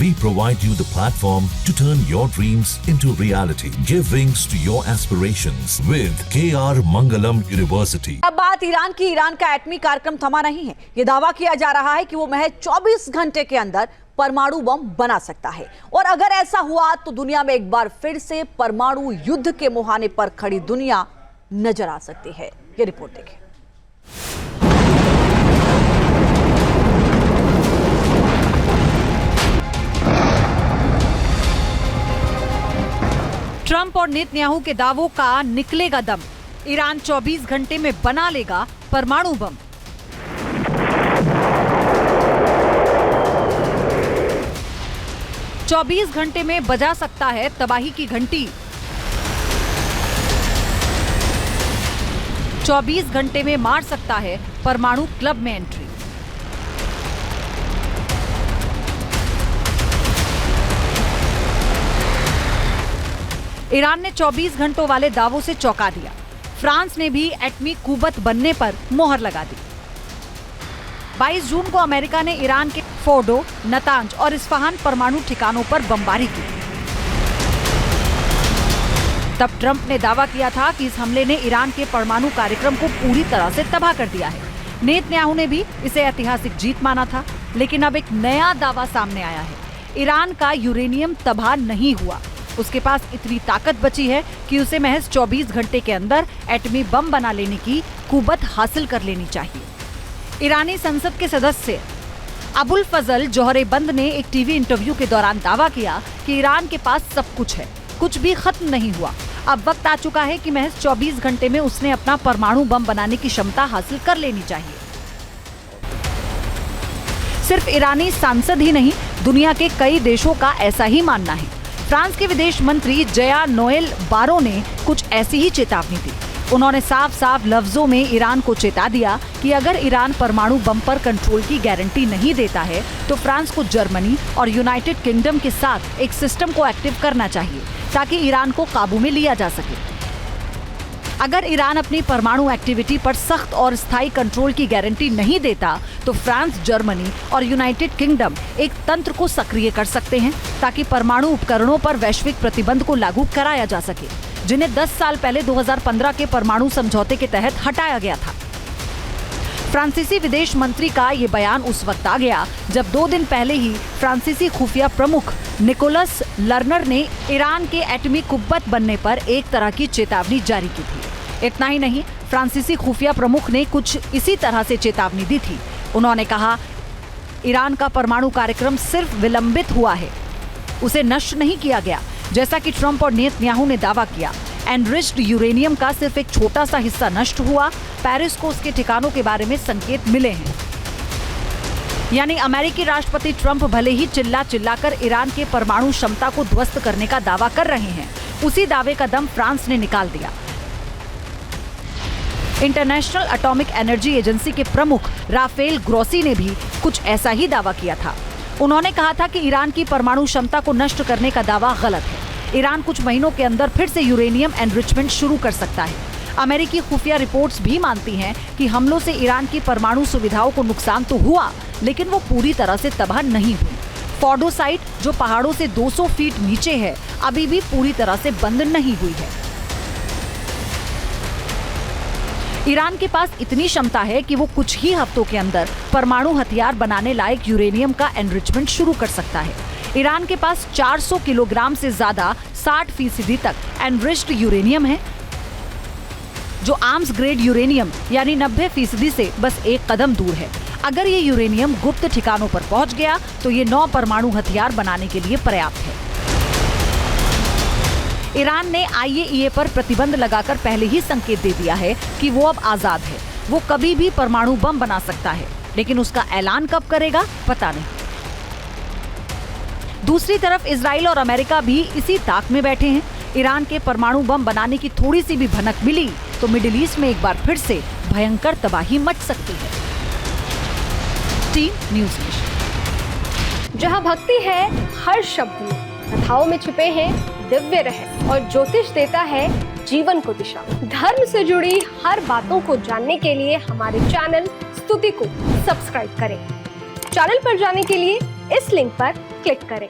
We provide you the platform to turn your dreams into reality. Give wings to your aspirations with KR Mangalam University. अब बात Iran की। Iran का एटमी कार्यक्रम थमा नहीं है। ये दावा किया जा रहा है कि वो महज 24 घंटे के अंदर परमाणु बम बना सकता है, और अगर ऐसा हुआ तो दुनिया में एक बार फिर से परमाणु युद्ध के मुहाने पर खड़ी दुनिया नजर आ सकती है। ये रिपोर्ट देखें। ट्रंप और नेतन्याहू के दावों का निकलेगा दम। ईरान 24 घंटे में बना लेगा परमाणु बम। चौबीस घंटे में बजा सकता है तबाही की घंटी। 24 घंटे में मार सकता है परमाणु क्लब में एंट्री। ईरान ने 24 घंटों वाले दावों से चौंका दिया। फ्रांस ने भी एटमी कुव्वत बनने पर मोहर लगा दी। 22 जून को अमेरिका ने ईरान के फोर्डो, नतांज और इस्फहान परमाणु ठिकानों पर बमबारी की। तब ट्रंप ने दावा किया था कि इस हमले ने ईरान के परमाणु कार्यक्रम को पूरी तरह से तबाह कर दिया है। नेतन्याहू ने भी इसे ऐतिहासिक जीत माना था, लेकिन अब एक नया दावा सामने आया है। ईरान का यूरेनियम तबाह नहीं हुआ। उसके पास इतनी ताकत बची है कि उसे महज 24 घंटे के अंदर एटमी बम बना लेने की कुव्वत हासिल कर लेनी चाहिए। ईरानी संसद के सदस्य अबुल फजल जोहरेबंद ने एक टीवी इंटरव्यू के दौरान दावा किया कि ईरान के पास सब कुछ है, कुछ भी खत्म नहीं हुआ। अब वक्त आ चुका है कि महज 24 घंटे में उसने अपना परमाणु बम बनाने की क्षमता हासिल कर लेनी चाहिए। सिर्फ ईरानी सांसद ही नहीं, दुनिया के कई देशों का ऐसा ही मानना है। फ्रांस के विदेश मंत्री जया नोएल बारो ने कुछ ऐसी ही चेतावनी दी। उन्होंने साफ साफ लफ्जों में ईरान को चेता दिया कि अगर ईरान परमाणु बम पर कंट्रोल की गारंटी नहीं देता है तो फ्रांस को जर्मनी और यूनाइटेड किंगडम के साथ एक सिस्टम को एक्टिव करना चाहिए ताकि ईरान को काबू में लिया जा सके। अगर ईरान अपनी परमाणु एक्टिविटी पर सख्त और स्थायी कंट्रोल की गारंटी नहीं देता तो फ्रांस, जर्मनी और यूनाइटेड किंगडम एक तंत्र को सक्रिय कर सकते हैं ताकि परमाणु उपकरणों पर वैश्विक प्रतिबंध को लागू कराया जा सके, जिन्हें 10 साल पहले 2015 के परमाणु समझौते के तहत हटाया गया था। फ्रांसीसी विदेश मंत्री का ये बयान उस वक्त आ गया जब 2 दिन पहले ही फ्रांसीसी खुफिया प्रमुख निकोलस लर्नर ने ईरान के एटमी कुव्वत बनने पर एक तरह की चेतावनी जारी की थी। इतना ही नहीं, फ्रांसीसी खुफिया प्रमुख ने कुछ इसी तरह से चेतावनी दी थी। उन्होंने कहा, ईरान का परमाणु कार्यक्रम सिर्फ विलंबित हुआ है, उसे नष्ट नहीं किया गया, जैसा कि ट्रंप और नेतन्याहू ने दावा किया। एनरिच्ड यूरेनियम का सिर्फ एक छोटा सा हिस्सा नष्ट हुआ। पेरिस को उसके ठिकानों के बारे में संकेत मिले हैं। यानी अमेरिकी राष्ट्रपति ट्रंप भले ही चिल्ला चिल्लाकर ईरान के परमाणु क्षमता को ध्वस्त करने का दावा कर रहे हैं, उसी दावे का दम फ्रांस ने निकाल दिया। इंटरनेशनल एटॉमिक एनर्जी एजेंसी के प्रमुख राफेल ग्रोसी ने भी कुछ ऐसा ही दावा किया था। उन्होंने कहा था कि ईरान की परमाणु क्षमता को नष्ट करने का दावा गलत है। ईरान कुछ महीनों के अंदर फिर से यूरेनियम एनरिचमेंट शुरू कर सकता है। अमेरिकी खुफिया रिपोर्ट्स भी मानती हैं कि हमलों से ईरान की परमाणु सुविधाओं को नुकसान तो हुआ, लेकिन वो पूरी तरह से तबाह नहीं हुई। फोर्डो साइट, जो पहाड़ों से 200 फीट नीचे है, अभी भी पूरी तरह से बंद नहीं हुई है। ईरान के पास इतनी क्षमता है कि वो कुछ ही हफ्तों के अंदर परमाणु हथियार बनाने लायक यूरेनियम का एनरिचमेंट शुरू कर सकता है। ईरान के पास 400 किलोग्राम से ज्यादा 60% तक एनरिच्ड यूरेनियम है, जो आर्म्स ग्रेड यूरेनियम यानी 90% से बस एक कदम दूर है। अगर ये यूरेनियम गुप्त ठिकानों पर पहुंच गया तो ये 9 परमाणु हथियार बनाने के लिए पर्याप्त है। ईरान ने IAEA पर प्रतिबंध लगाकर पहले ही संकेत दे दिया है कि वो अब आजाद है। वो कभी भी परमाणु बम बना सकता है, लेकिन उसका ऐलान कब करेगा पता नहीं। दूसरी तरफ इजराइल और अमेरिका भी इसी ताक में बैठे हैं। ईरान के परमाणु बम बनाने की थोड़ी सी भी भनक मिली तो मिडिल ईस्ट में एक बार फिर से भयंकर तबाही मच सकती है। Team news nation. जहां भक्ति है हर शब्द में, कथाओं में छुपे हैं दिव्य रहस्य और ज्योतिष देता है जीवन को दिशा। धर्म से जुड़ी हर बातों को जानने के लिए हमारे चैनल स्तुति को सब्सक्राइब करें। चैनल पर जाने के लिए इस लिंक पर क्लिक करें।